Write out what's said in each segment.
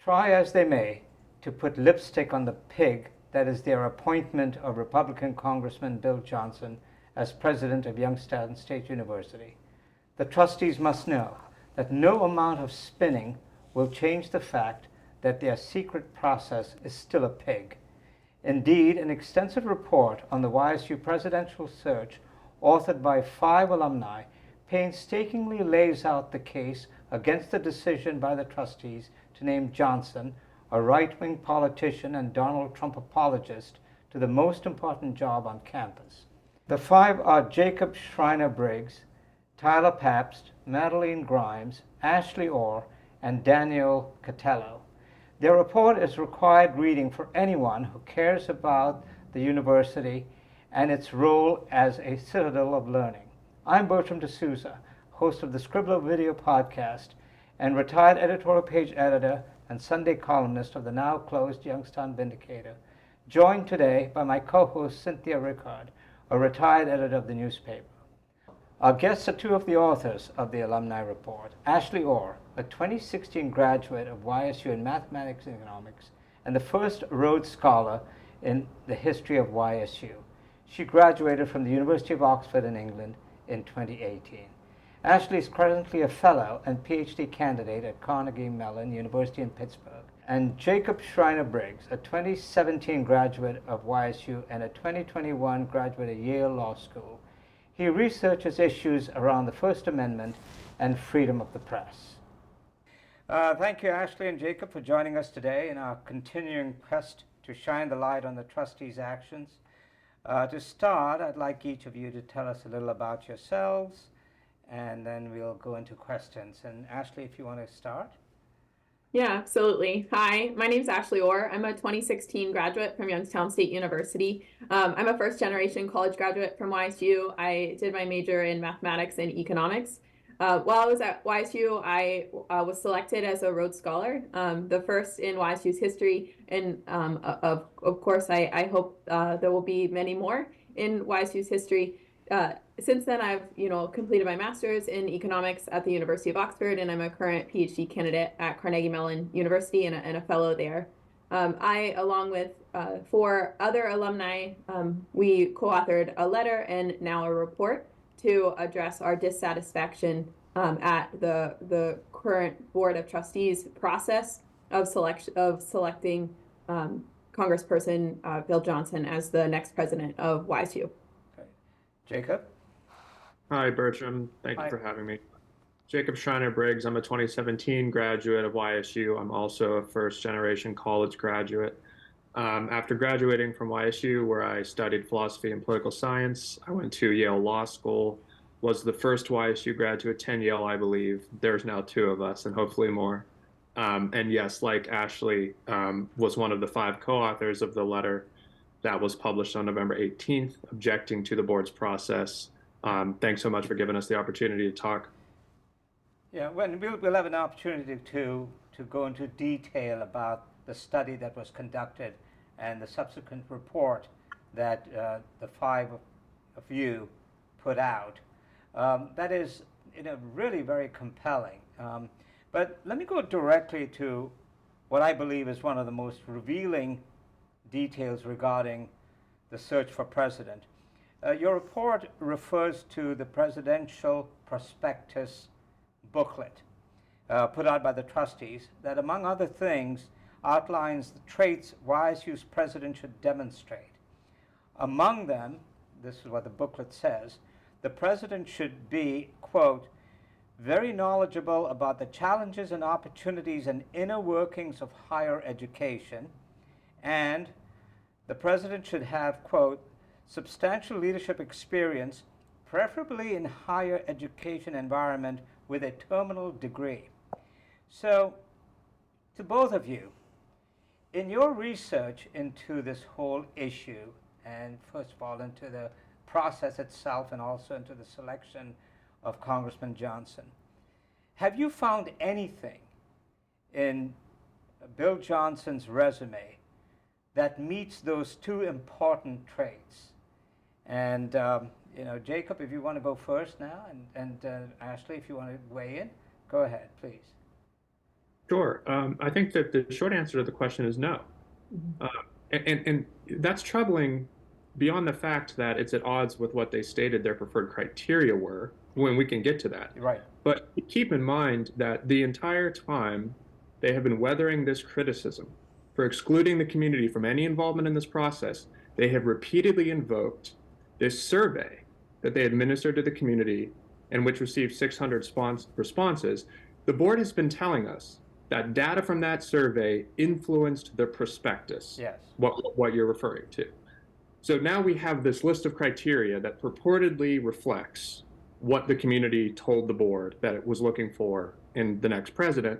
try as they may to put lipstick on the pig that is their appointment of Republican Congressman Bill Johnson as president of Youngstown State University. The trustees must know that no amount of spinning will change the fact that their secret process is still a pig. Indeed, an extensive report on the YSU presidential search, authored by 5 alumni, painstakingly lays out the case against the decision by the trustees to name Johnson, a right-wing politician and Donald Trump apologist, to the most important job on campus. The 5 are Jacob Schreiner-Briggs, Tyler Pabst, Madeline Grimes, Ashley Orr, and Daniel Catello. Their report is required reading for anyone who cares about the university and its role as a citadel of learning. I'm Bertram de Souza, host of the Scribbler Video Podcast and retired editorial page editor and Sunday columnist of the now closed Youngstown Vindicator, joined today by my co-host Cynthia Rickard, a retired editor of the newspaper. Our guests are 2 of the authors of the Alumni Report. Ashley Orr, a 2016 graduate of YSU in mathematics and economics, and the first Rhodes Scholar in the history of YSU. She graduated from the University of Oxford in England in 2018. Ashley is currently a fellow and PhD candidate at Carnegie Mellon University in Pittsburgh. And Jacob Schreiner-Briggs, a 2017 graduate of YSU and a 2021 graduate of Yale Law School. He researches issues around the First Amendment and freedom of the press. Thank you, Ashley and Jacob, for joining us today in our continuing quest to shine the light on the trustees' actions. To start, I'd like each of you to tell us a little about yourselves, and then we'll go into questions. And Ashley, if you want to start. Yeah, absolutely. Hi, my name is Ashley Orr. I'm a 2016 graduate from Youngstown State University. I'm a first-generation college graduate from YSU. I did my major in mathematics and economics. While I was at YSU, I was selected as a Rhodes Scholar, the first in YSU's history. And of course, I hope there will be many more in YSU's history. Since then, I've completed my master's in economics at the University of Oxford, and I'm a current PhD candidate at Carnegie Mellon University and a fellow there. I, along with 4 other alumni, we co-authored a letter and now a report to address our dissatisfaction at the current Board of Trustees process of selecting Congressperson Bill Johnson as the next president of YSU. Okay. Jacob? Hi, Bertram. Thank you for having me. Jacob Schreiner-Briggs. I'm a 2017 graduate of YSU. I'm also a first-generation college graduate. After graduating from YSU, where I studied philosophy and political science, I went to Yale Law School, was the first YSU grad to attend Yale, I believe. There's now 2 of us and hopefully more. And yes, like Ashley, was one of the 5 co-authors of the letter that was published on November 18th, objecting to the board's process. Thanks so much for giving us the opportunity to talk. Yeah, we'll have an opportunity to go into detail about the study that was conducted and the subsequent report that the 5 of you put out. That is really very compelling. But let me go directly to what I believe is one of the most revealing details regarding the search for president. Your report refers to the presidential prospectus booklet put out by the trustees that, among other things, outlines the traits YSU's president should demonstrate. Among them, this is what the booklet says, the president should be, quote, very knowledgeable about the challenges and opportunities and inner workings of higher education, and the president should have, quote, substantial leadership experience, preferably in higher education environment with a terminal degree. So, to both of you, in your research into this whole issue, and first of all into the process itself and also into the selection of Congressman Johnson, have you found anything in Bill Johnson's resume that meets those 2 important traits? And Jacob, if you want to go first now, and Ashley, if you want to weigh in, go ahead, please. Sure. I think that the short answer to the question is no. Uh, and that's troubling beyond the fact that it's at odds with what they stated their preferred criteria were, when we can get to that. Right. But keep in mind that the entire time they have been weathering this criticism for excluding the community from any involvement in this process, they have repeatedly invoked this survey that they administered to the community and which received 600 responses. The board has been telling us that data from that survey influenced the prospectus, Yes. what you're referring to. So now we have this list of criteria that purportedly reflects what the community told the board that it was looking for in the next president.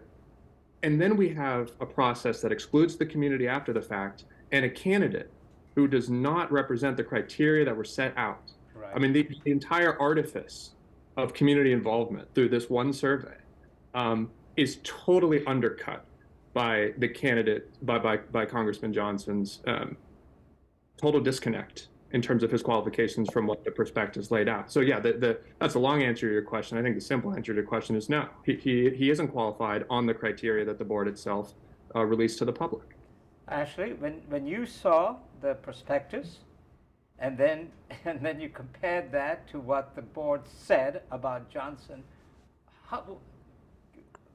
And then we have a process that excludes the community after the fact and a candidate who does not represent the criteria that were set out. Right. I mean, the entire artifice of community involvement through this one survey is totally undercut by the candidate, by Congressman Johnson's total disconnect in terms of his qualifications from what the prospectus laid out. So yeah, that's a long answer to your question. I think the simple answer to your question is no. He isn't qualified on the criteria that the board itself released to the public. Ashley, when you saw the prospectus, and then you compared that to what the board said about Johnson,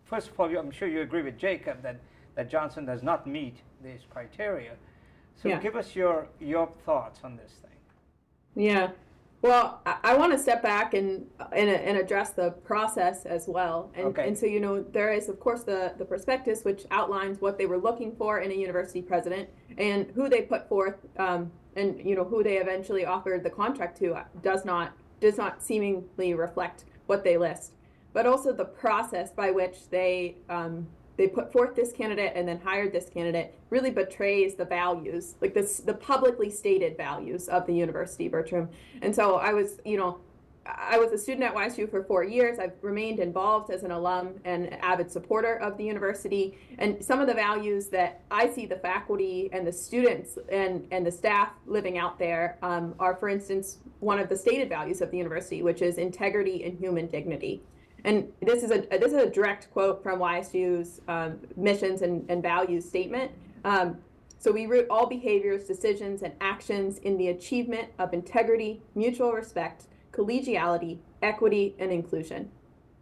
first of all, I'm sure you agree with Jacob that Johnson does not meet these criteria. So Yeah. give us your thoughts on this thing. Yeah. Well, I want to step back and address the process as well. And, Okay. and so, you know, there is, of course, the prospectus, which outlines what they were looking for in a university president and who they put forth, and, you know, who they eventually offered the contract to does not seemingly reflect what they list. But also the process by which they put forth this candidate and then hired this candidate really betrays the values, like the publicly stated values of the university, Bertram. And so I was a student at YSU for 4 years. I've remained involved as an alum and avid supporter of the university. And some of the values that I see the faculty and the students and the staff living out there are, for instance, one of the stated values of the university, which is integrity and human dignity. And this is a direct quote from YSU's missions and values statement. So we root all behaviors, decisions, and actions in the achievement of integrity, mutual respect, collegiality, equity, and inclusion.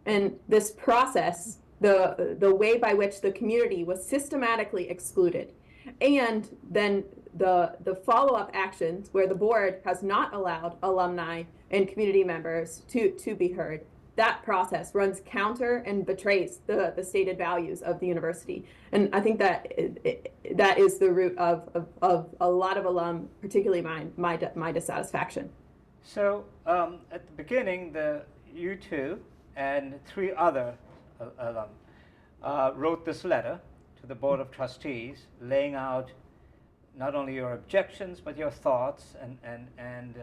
And this process, the way by which the community was systematically excluded, and then the follow-up actions where the board has not allowed alumni and community members to be heard, that process runs counter and betrays the stated values of the university. And I think that that is the root of a lot of alum, particularly my dissatisfaction. So at the beginning, you two and 3 other alum wrote this letter to the Board of Trustees, laying out not only your objections but your thoughts and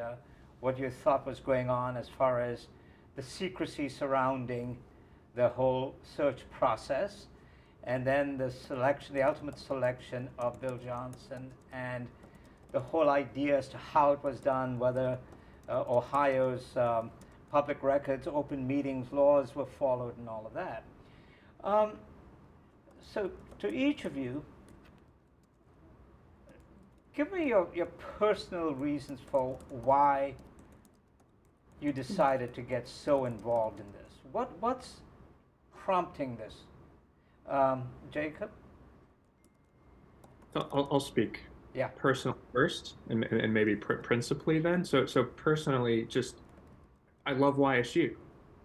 what you thought was going on as far as the secrecy surrounding the whole search process, and then the ultimate selection of Bill Johnson, and the whole idea as to how it was done, whether Ohio's public records, open meetings laws were followed, and all of that. So to each of you, give me your personal reasons for why you decided to get so involved in this. What's prompting this? Jacob? I'll speak Yeah. personal first and maybe principally then. So personally, just I love YSU.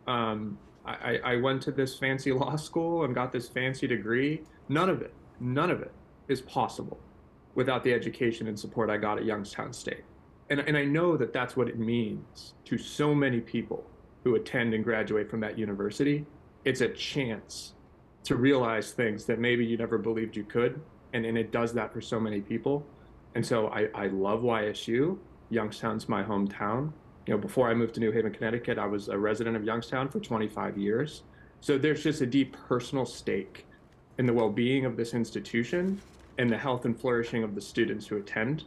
I went to this fancy law school and got this fancy degree. None of it is possible without the education and support I got at Youngstown State. And I know that that's what it means to so many people who attend and graduate from that university. It's a chance to realize things that maybe you never believed you could. And it does that for so many people. And so I love YSU. Youngstown's my hometown. You know, before I moved to New Haven, Connecticut, I was a resident of Youngstown for 25 years. So there's just a deep personal stake in the well-being of this institution and the health and flourishing of the students who attend.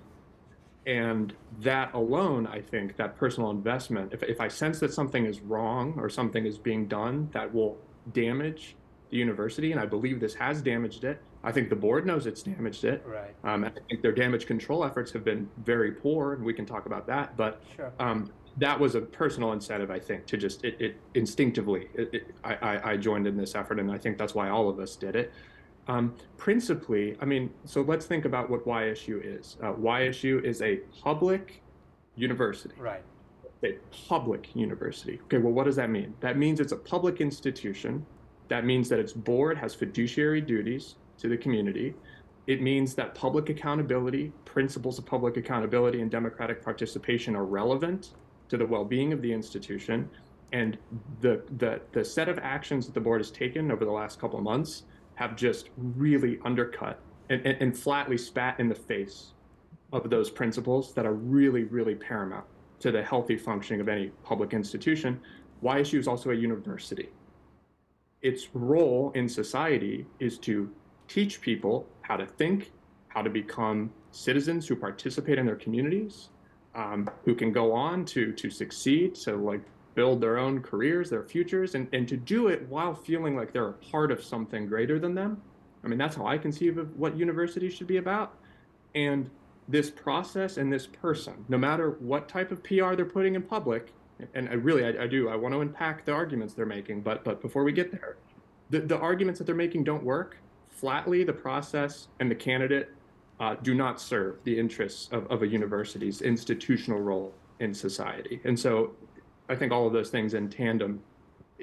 And that alone, I think, that personal investment, if I sense that something is wrong or something is being done that will damage the university, and I believe this has damaged it. I think the board knows it's damaged it. Right. And I think their damage control efforts have been very poor, and we can talk about that. But Sure. That was a personal incentive, I think, to just instinctively, I joined in this effort, and I think that's why all of us did it. Principally, I mean, so let's think about what YSU is. YSU is a public university. Right. A public university. Okay, well, what does that mean? That means it's a public institution. That means that its board has fiduciary duties to the community. It means that public accountability, principles of public accountability and democratic participation are relevant to the well-being of the institution. And the set of actions that the board has taken over the last couple of months have just really undercut and flatly spat in the face of those principles that are really, really paramount to the healthy functioning of any public institution. YSU is also a university. Its role in society is to teach people how to think, how to become citizens who participate in their communities, who can go on to succeed, to like build their own careers, their futures, and to do it while feeling like they're a part of something greater than them. I mean, that's how I conceive of what universities should be about. And this process and this person, no matter what type of PR they're putting in public, and I want to unpack the arguments they're making, but before we get there, the arguments that they're making don't work. Flatly, the process and the candidate do not serve the interests of a university's institutional role in society. And so I think all of those things in tandem,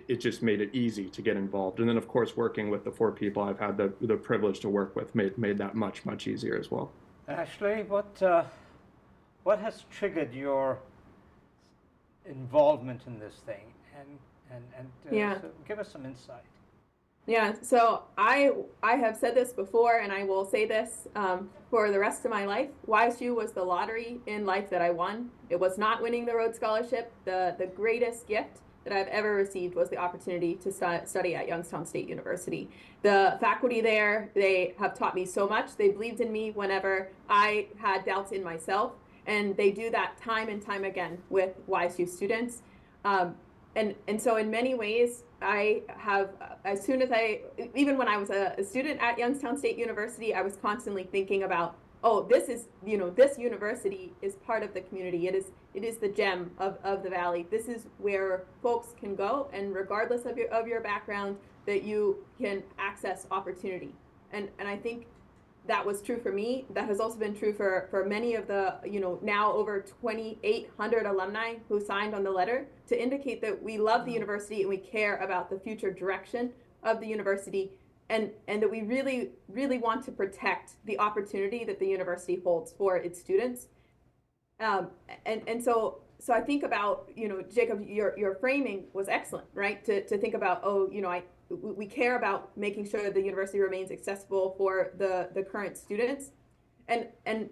it just made it easy to get involved. And then, of course, working with the 4 people I've had the privilege to work with made that much, much easier as well. Ashley, what has triggered your involvement in this thing? And so give us some insight. Yeah, so I have said this before, and I will say this for the rest of my life. YSU was the lottery in life that I won. It was not winning the Rhodes Scholarship. The greatest gift that I've ever received was the opportunity to study at Youngstown State University. The faculty there, they have taught me so much. They believed in me whenever I had doubts in myself, and they do that time and time again with YSU students. And so in many ways, I have, even when I was a student at Youngstown State University, I was constantly thinking about, oh, this university is part of the community. It is the gem of the Valley. This is where folks can go, and regardless of your background, that you can access opportunity. And I think that was true for me. That has also been true for many of the, now over 2,800 alumni who signed on the letter to indicate that we love the university and we care about the future direction of the university, and that we really, really want to protect the opportunity that the university holds for its students. And so I think about, Jacob, your framing was excellent, right? To think about, we care about making sure that the university remains accessible for the current students, and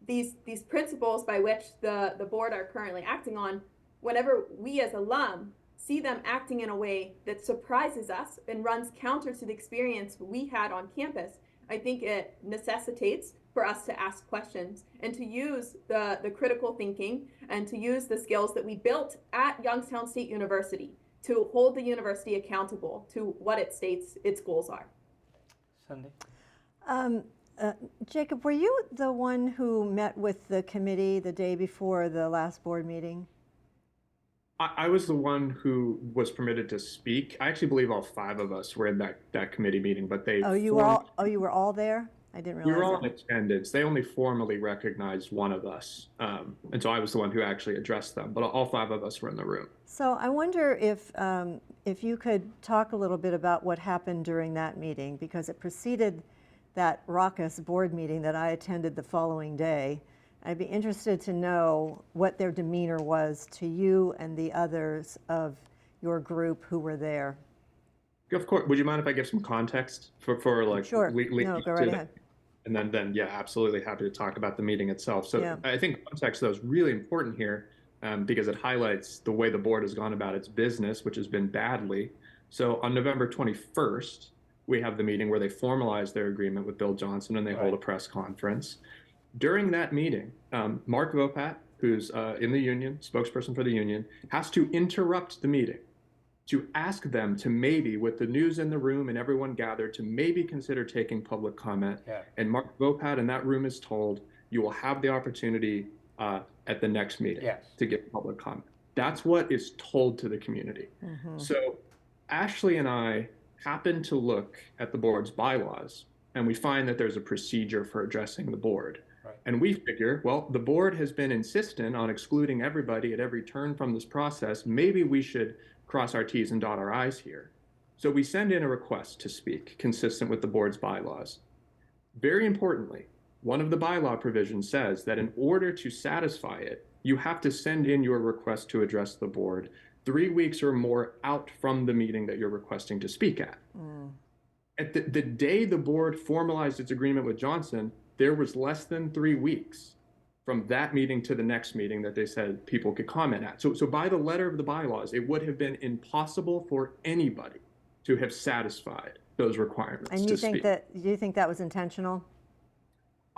these principles by which the board are currently acting on, whenever we as alum see them acting in a way that surprises us and runs counter to the experience we had on campus, I think it necessitates for us to ask questions and to use the critical thinking and to use the skills that we built at Youngstown State University to hold the university accountable to what it states its goals are. Cindy? Jacob, were you the one who met with the committee the day before the last board meeting? I was the one who was permitted to speak. I actually believe all 5 of us were in that committee meeting, but they you were all there? I didn't realize we were all that. in attendance. They only formally recognized one of us. And so I was the one who actually addressed them, but all 5 of us were in the room. So I wonder if you could talk a little bit about what happened during that meeting, because it preceded that raucous board meeting that I attended the following day. I'd be interested to know what their demeanor was to you and the others of your group who were there. Of course. Would you mind if I give some context for like? Sure. No, go right ahead. And then, yeah, absolutely happy to talk about the meeting itself. So yeah. I think context, though, is really important here because it highlights the way the board has gone about its business, which has been badly. So on November 21st, we have the meeting where they formalize their agreement with Bill Johnson and they hold a press conference. During that meeting, Mark Vopat, who's in the union, spokesperson for the union, has to interrupt the meeting to ask them to maybe, with the news in the room and everyone gathered, to maybe consider taking public comment. Yeah. And Mark Vopat in that room is told, you will have the opportunity at the next meeting Yes. to give public comment. That's what is told to the community. So Ashley and I happened to look at the board's bylaws, and we find that there's a procedure for addressing the board. Right. And we figure, well, the board has been insistent on excluding everybody at every turn from this process. Maybe we should cross our T's and dot our I's here. So we send in a request to speak consistent with the board's bylaws. Very importantly, one of the bylaw provisions says that in order to satisfy it, you have to send in your request to address the board 3 weeks or more out from the meeting that you're requesting to speak at. At the day the board formalized its agreement with Johnson, there was less than 3 weeks from that meeting to the next meeting that they said people could comment at. So by the letter of the bylaws, it would have been impossible for anybody to have satisfied those requirements. And you think that was intentional?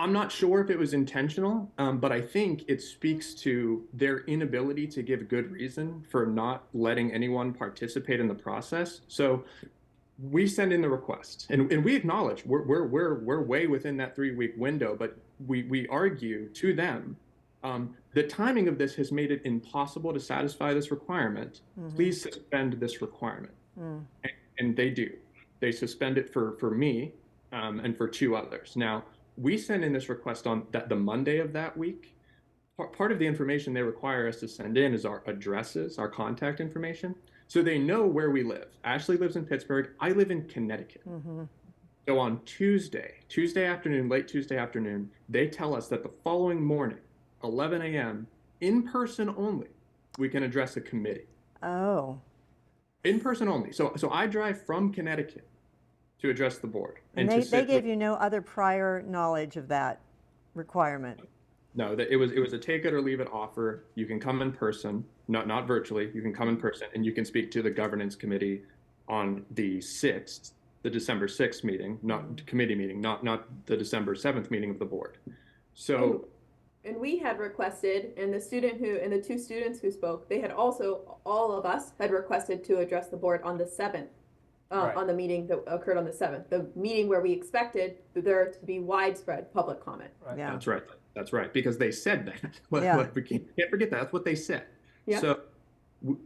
I'm not sure if it was intentional, but I think it speaks to their inability to give good reason for not letting anyone participate in the process. So we send in the request, and we acknowledge we're way within that 3 week window, but we argue to them, the timing of this has made it impossible to satisfy this requirement. Please suspend this requirement. And they do. They suspend it for me and for 2 others. Now, we send in this request on the Monday of that week. Part of the information they require us to send in is our addresses, our contact information, so they know where we live. Ashley lives in Pittsburgh. I live in Connecticut. So on Tuesday afternoon, late Tuesday afternoon, they tell us that the following morning, 11 a.m., in person only, we can address a committee. Oh. In person only. So I drive from Connecticut to address the board. And they gave you no other prior knowledge of that requirement? No, that it was a take it or leave it offer. You can come in person, not virtually. You can come in person, and you can speak to the governance committee on the 6th, the December 6th meeting, not committee meeting, not the December 7th meeting of the board. So. And we had requested, and the 2 students who spoke, they had also, all of us had requested to address the board on the 7th. Right. On the meeting that occurred on the 7th, the meeting where we expected there to be widespread public comment. Right. Yeah. That's right, because they said that. Yeah. We can't forget that. That's what they said. Yeah. So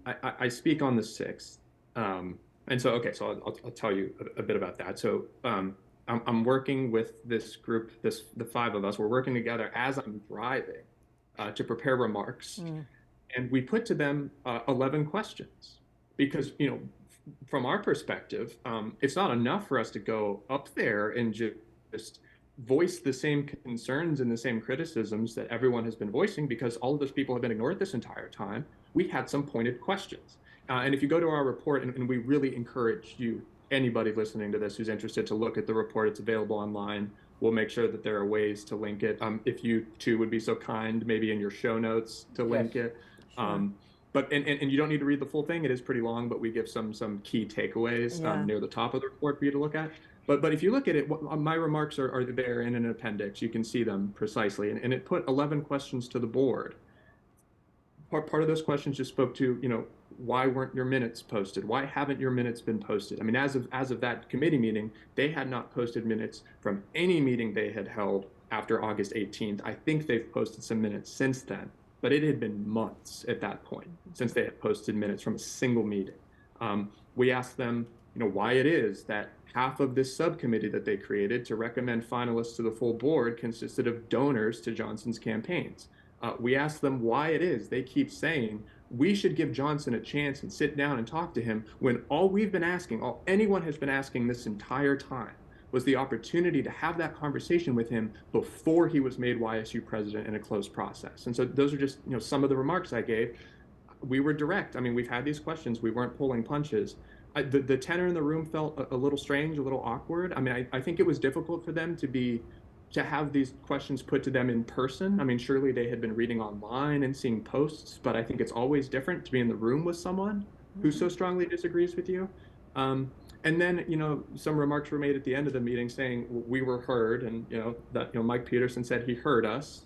I speak on the 6th. And so, okay, so I'll tell you a bit about that. So I'm working with this group, the 5 of us. We're working together as I'm driving to prepare remarks. And we put to them 11 questions because, from our perspective, it's not enough for us to go up there and just voice the same concerns and the same criticisms that everyone has been voicing, because all of those people have been ignored this entire time. We had some pointed questions. And if you go to our report, and we really encourage you, anybody listening to this who's interested, to look at the report, it's available online. We'll make sure that there are ways to link it. If you too would be so kind, maybe in your show notes to link it. Sure. But you don't need to read the full thing. It is pretty long, but we give some key takeaways near the top of the report for you to look at. But if you look at it, my remarks are there in an appendix. You can see them precisely. And it put 11 questions to the board. Part of those questions just spoke to, why weren't your minutes posted? Why haven't your minutes been posted? I mean, as of that committee meeting, they had not posted minutes from any meeting they had held after August 18th. I think they've posted some minutes since then. But it had been months at that point since they had posted minutes from a single meeting. We asked them, why it is that half of this subcommittee that they created to recommend finalists to the full board consisted of donors to Johnson's campaigns. We asked them why it is they keep saying we should give Johnson a chance and sit down and talk to him, when all we've been asking, all anyone has been asking this entire time, was the opportunity to have that conversation with him before he was made YSU president in a closed process. And so those are just some of the remarks I gave. We were direct. I mean, we've had these questions. We weren't pulling punches. The tenor in the room felt a little strange, a little awkward. I mean, I think it was difficult for them to have these questions put to them in person. I mean, surely they had been reading online and seeing posts, but I think it's always different to be in the room with someone who so strongly disagrees with you. And then, some remarks were made at the end of the meeting saying we were heard, and that Mike Peterson said he heard us.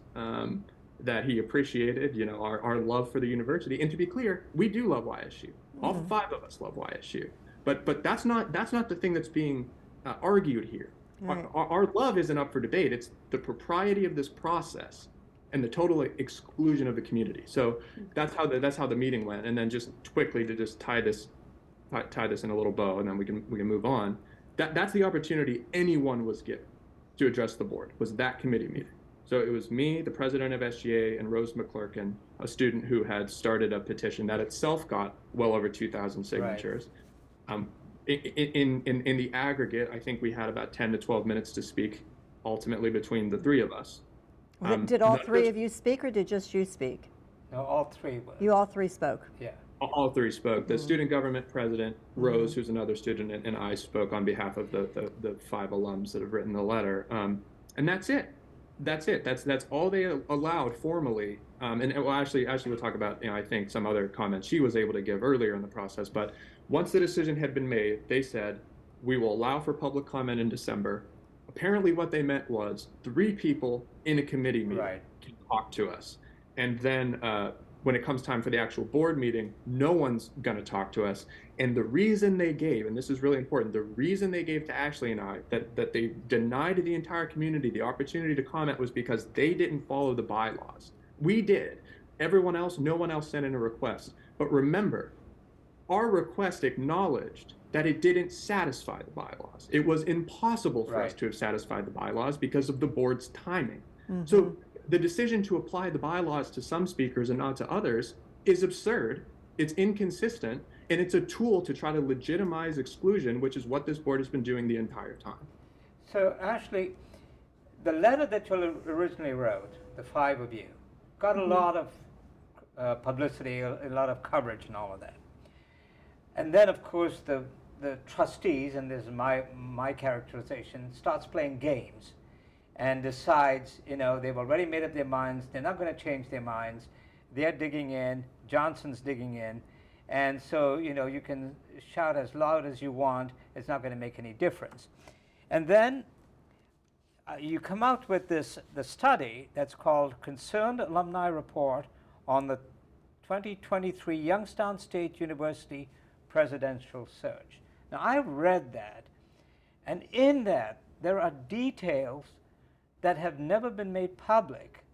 that he appreciated, our love for the university. And to be clear, we do love YSU. All five of us love YSU. But that's not the thing that's being argued here. Right. Our love isn't up for debate. It's the propriety of this process and the total exclusion of the community. So that's how the meeting went. And then just quickly to just tie this in a little bow, and then we can move on. That's the opportunity anyone was given to address the board, was that committee meeting. So it was me, the president of SGA, and Rose McClurkin, a student who had started a petition that itself got well over 2,000 signatures. Right. In the aggregate, I think we had about 10 to 12 minutes to speak, ultimately between the three of us. Did all three of you speak, or did just you speak? No, all three were. You all three spoke? Yeah. All three spoke. The student government president, Rose, who's another student, and I spoke on behalf of the five alums that have written the letter. And that's it. That's all they allowed formally. And well, actually we'll talk about, I think some other comments she was able to give earlier in the process. But once the decision had been made, they said, we will allow for public comment in December. Apparently what they meant was 3 people in a committee meeting can talk to us. And then when it comes time for the actual board meeting, no one's going to talk to us. And the reason they gave, and this is really important, the reason they gave to Ashley and I that they denied the entire community the opportunity to comment was because they didn't follow the bylaws. We did. Everyone else, no one else sent in a request. But remember, our request acknowledged that it didn't satisfy the bylaws. It was impossible for us to have satisfied the bylaws because of the board's timing. So the decision to apply the bylaws to some speakers and not to others is absurd, it's inconsistent, and it's a tool to try to legitimize exclusion, which is what this board has been doing the entire time. So Ashley, the letter that you originally wrote, the 5 of you, got a lot of publicity, a lot of coverage and all of that. And then of course the trustees, and this is my characterization, starts playing games and decides, they've already made up their minds, they're not going to change their minds, they're digging in, Johnson's digging in, and so, you can shout as loud as you want, it's not going to make any difference. And then you come out with the study that's called Concerned Alumni Report on the 2023 Youngstown State University Presidential Search. Now, I read that, and in that, there are details that have never been made public,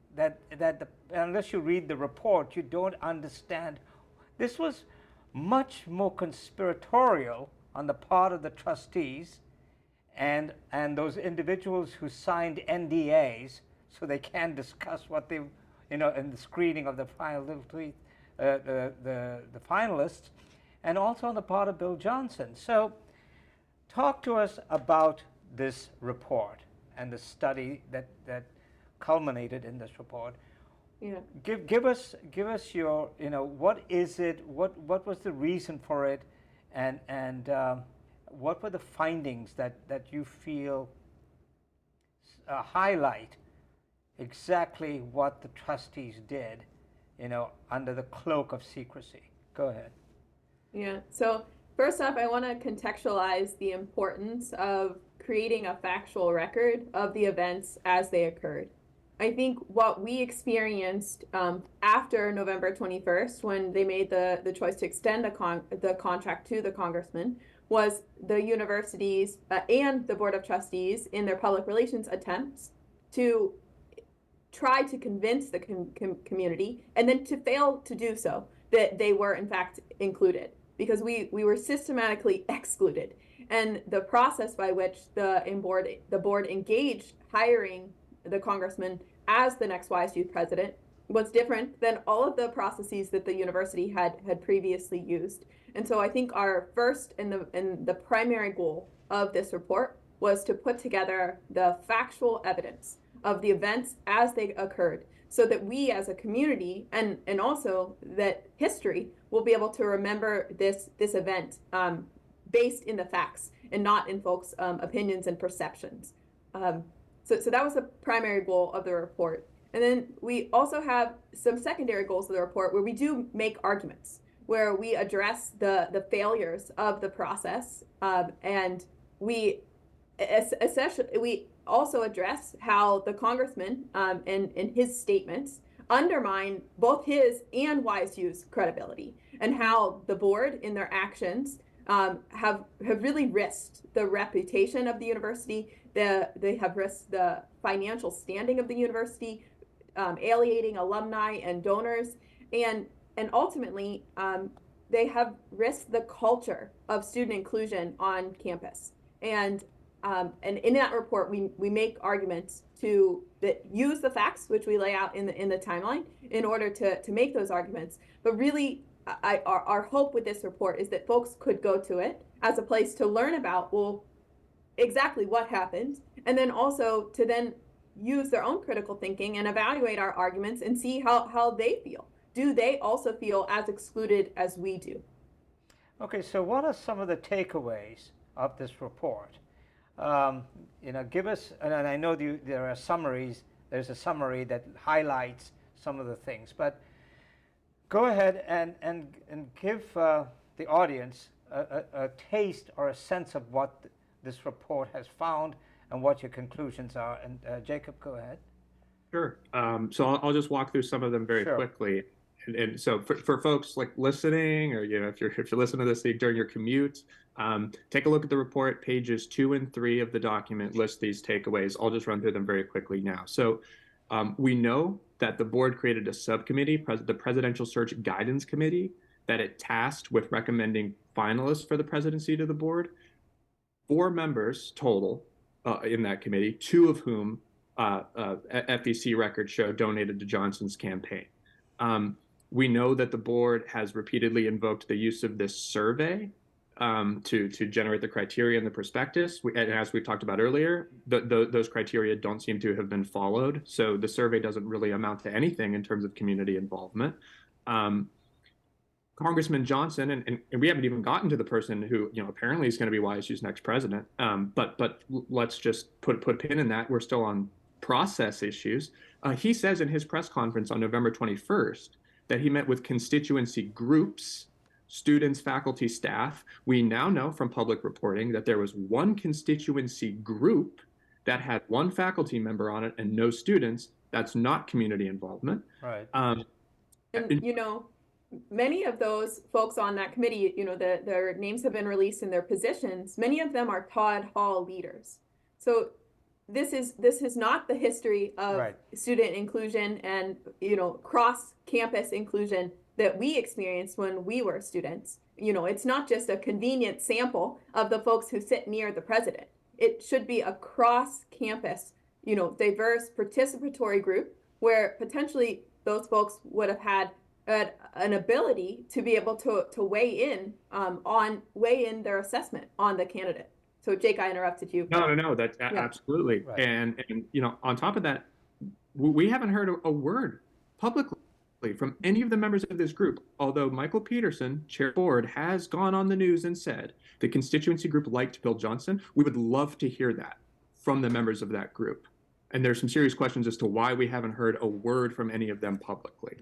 unless you read the report, you don't understand. This was much more conspiratorial on the part of the trustees and those individuals who signed NDAs so they can discuss what they, in the screening of the the finalists, and also on the part of Bill Johnson. So talk to us about this report and the study that culminated in this report. Yeah. Give us your, what is it, what was the reason for it, and what were the findings that you feel highlight exactly what the trustees did, under the cloak of secrecy? Go ahead. Yeah, so first off, I want to contextualize the importance of creating a factual record of the events as they occurred. I think what we experienced after November 21st, when they made the choice to extend the contract to the congressman, was the universities and the Board of Trustees in their public relations attempts to try to convince the community, and then to fail to do so, that they were in fact included, because we were systematically excluded. And the process by which the board engaged hiring the congressman as the next YSU president was different than all of the processes that the university had previously used. And so I think our first and the primary goal of this report was to put together the factual evidence of the events as they occurred, so that we as a community and also that history will be able to remember this event based in the facts and not in folks' opinions and perceptions. So that was the primary goal of the report. And then we also have some secondary goals of the report where we do make arguments, where we address the failures of the process, and we essentially also address how the congressman in his statements undermine both his and YSU's credibility, and how the board in their actions have really risked the reputation of the university. They have risked the financial standing of the university, alienating alumni and donors, and ultimately they have risked the culture of student inclusion on campus. And in that report, we make arguments that use the facts, which we lay out in the timeline, in order to make those arguments. But really, our hope with this report is that folks could go to it as a place to learn about, well, exactly what happened, and then also to then use their own critical thinking and evaluate our arguments and see how they feel. Do they also feel as excluded as we do? Okay, so what are some of the takeaways of this report? Give us, and I know there are summaries, there's a summary that highlights some of the things, but go ahead and give the audience a taste or a sense of what this report has found and what your conclusions are. And Jacob, go ahead. Sure. So I'll just walk through some of them very quickly. And so for folks like listening, or if you're listening to this during your commute, take a look at the report. Pages 2 and 3 of the document list these takeaways. I'll just run through them very quickly now. So we know that the board created a subcommittee, the Presidential Search Guidance Committee, that it tasked with recommending finalists for the presidency to the board. 4 members total in that committee, 2 of whom FEC records show donated to Johnson's campaign. We know that the board has repeatedly invoked the use of this survey to generate the criteria in the prospectus. And as we talked about earlier, those criteria don't seem to have been followed. So the survey doesn't really amount to anything in terms of community involvement. Congressman Johnson, and we haven't even gotten to the person who apparently is going to be YSU's next president. But let's just put a pin in that. We're still on process issues. He says in his press conference on November 21st that he met with constituency groups, students, faculty, staff. We now know from public reporting that there was one constituency group that had 1 faculty member on it and no students. That's not community involvement. Right. Many of those folks on that committee, their names have been released in their positions. Many of them are Todd Hall leaders. So this is not the history of student inclusion and cross-campus inclusion that we experienced when we were students. It's not just a convenient sample of the folks who sit near the president. It should be a cross-campus, diverse participatory group where potentially those folks would have had an ability to be able to weigh in their assessment on the candidate. So Jake, I interrupted you. No, that's absolutely. Right. And on top of that, we haven't heard a word publicly from any of the members of this group, although Michael Peterson, chair of the board, has gone on the news and said the constituency group liked Bill Johnson. We would love to hear that from the members of that group. And there's some serious questions as to why we haven't heard a word from any of them publicly.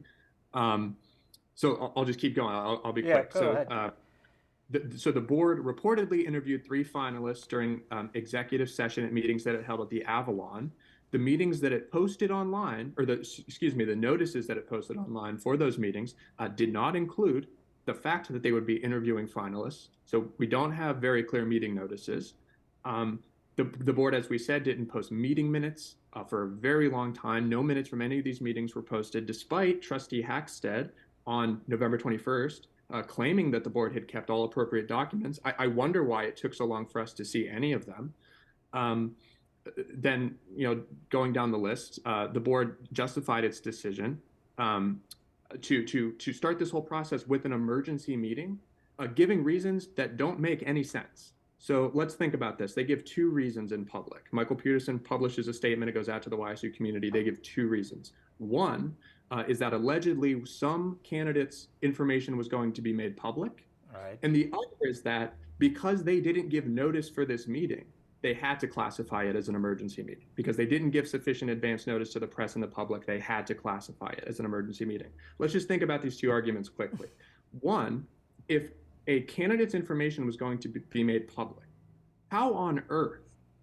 So I'll just keep going. I'll be quick. So the board reportedly interviewed 3 finalists during executive session at meetings that it held at the Avalon. The meetings that it posted online, or the notices that it posted online for those meetings did not include the fact that they would be interviewing finalists. So we don't have very clear meeting notices. The board, as we said, didn't post meeting minutes for a very long time. No minutes from any of these meetings were posted, despite Trustee Hackstead on November 21st claiming that the board had kept all appropriate documents. I wonder why it took so long for us to see any of them. Then, going down the list, the board justified its decision to start this whole process with an emergency meeting, giving reasons that don't make any sense. So let's think about this. They give 2 reasons in public. Michael Peterson publishes a statement. It goes out to the YSU community. They give 2 reasons. One is that allegedly some candidates' information was going to be made public. Right. And the other is that because they didn't give notice for this meeting, they had to classify it as an emergency meeting. Because they didn't give sufficient advance notice to the press and the public, they had to classify it as an emergency meeting. Let's just think about these 2 arguments quickly. One, if a candidate's information was going to be made public, how on earth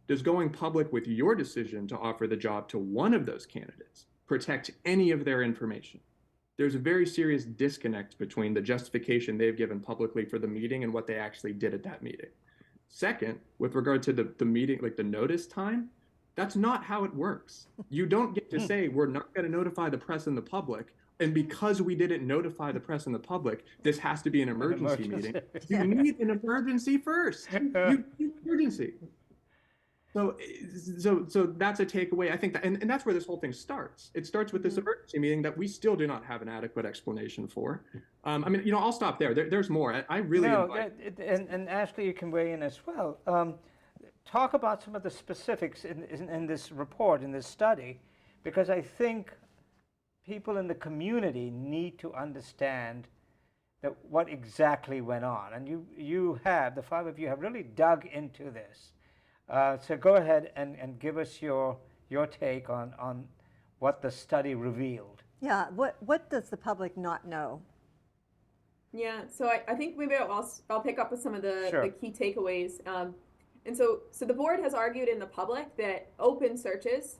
does going public with your decision to offer the job to one of those candidates protect any of their information. There's a very serious disconnect between the justification they've given publicly for the meeting and what they actually did at that meeting. Second, with regard to the meeting, like the notice time, that's not how it works. You don't get to say, we're not going to notify the press and the public, and because we didn't notify the press and the public, this has to be an emergency meeting. You need an emergency first. You need emergency. So that's a takeaway. I think that, and that's where this whole thing starts. It starts with this emergency meeting that we still do not have an adequate explanation for. I mean, you know, I'll stop there. There's more. I really invite. And Ashley, you can weigh in as well. Talk about some of the specifics in this report, in this study, because I think people in the community need to understand that what exactly went on. And you have, the five of you have really dug into this. So go ahead and give us your take on what the study revealed. Yeah, what does the public not know? Yeah, so I think maybe I'll pick up with some of the, Sure. the key takeaways. And so the board has argued in the public that open searches,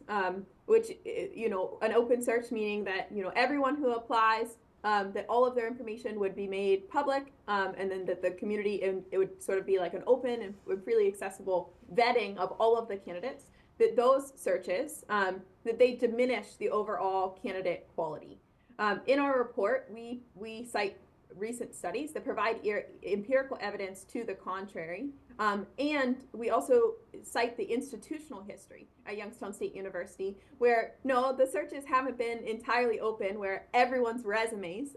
which, you know, an open search meaning that, you know, everyone who applies, that all of their information would be made public, and then that the community, and it would sort of be like an open and freely accessible vetting of all of the candidates, that those searches, that they diminish the overall candidate quality. In our report, we cite recent studies that provide empirical evidence to the contrary. And we also cite the institutional history at Youngstown State University, where no, the searches haven't been entirely open, where everyone's resumes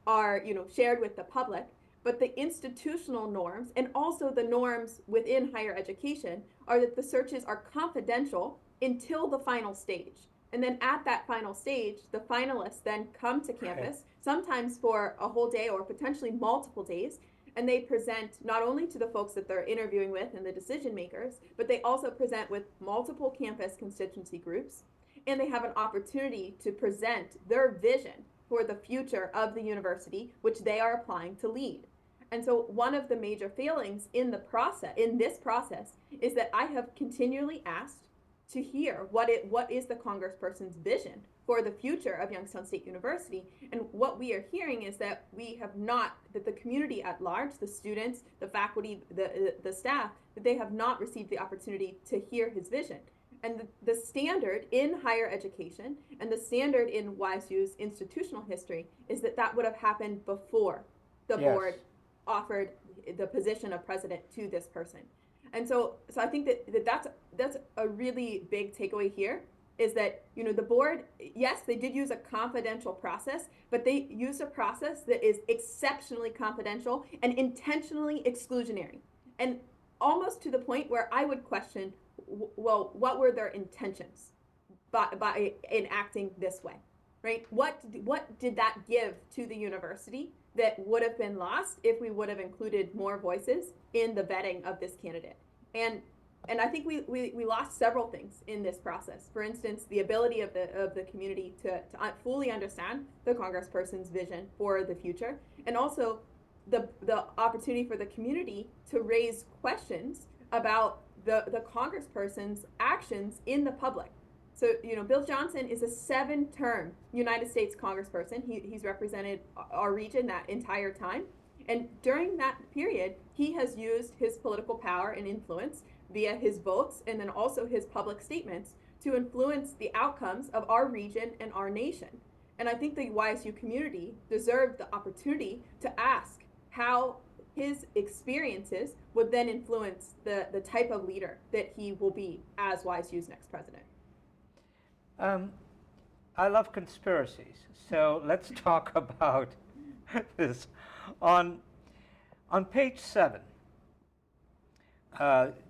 are, you know, shared with the public, but the institutional norms and also the norms within higher education are that the searches are confidential until the final stage. And then at that final stage, the finalists then come to campus, sometimes for a whole day or potentially multiple days, and they present not only to the folks that they're interviewing with and the decision makers, but they also present with multiple campus constituency groups, and they have an opportunity to present their vision for the future of the university, which they are applying to lead. And so one of the major failings in this process, is that I have continually asked to hear what is the congressperson's vision for the future of Youngstown State University. And what we are hearing is that that the community at large, the students, the faculty, the staff, that they have not received the opportunity to hear his vision. And the standard in higher education and the standard in YSU's institutional history is that would have happened before the board offered the position of president to this person. And so I think that's a really big takeaway here, is that, you know, the board, yes, they did use a confidential process, but they used a process that is exceptionally confidential and intentionally exclusionary. And almost to the point where I would question, well, what were their intentions by enacting this way, right? What did that give to the university that would have been lost if we would have included more voices in the vetting of this candidate? And I think we lost several things in this process. For instance, the ability of the community to fully understand the congressperson's vision for the future, and also the opportunity for the community to raise questions about the congressperson's actions in the public. So, you know, Bill Johnson is a 7-term United States congressperson. He's represented our region that entire time. And during that period, he has used his political power and influence via his votes and then also his public statements to influence the outcomes of our region and our nation. And I think the YSU community deserved the opportunity to ask how his experiences would then influence the type of leader that he will be as YSU's next president. I love conspiracies, so let's talk about this. On page 7,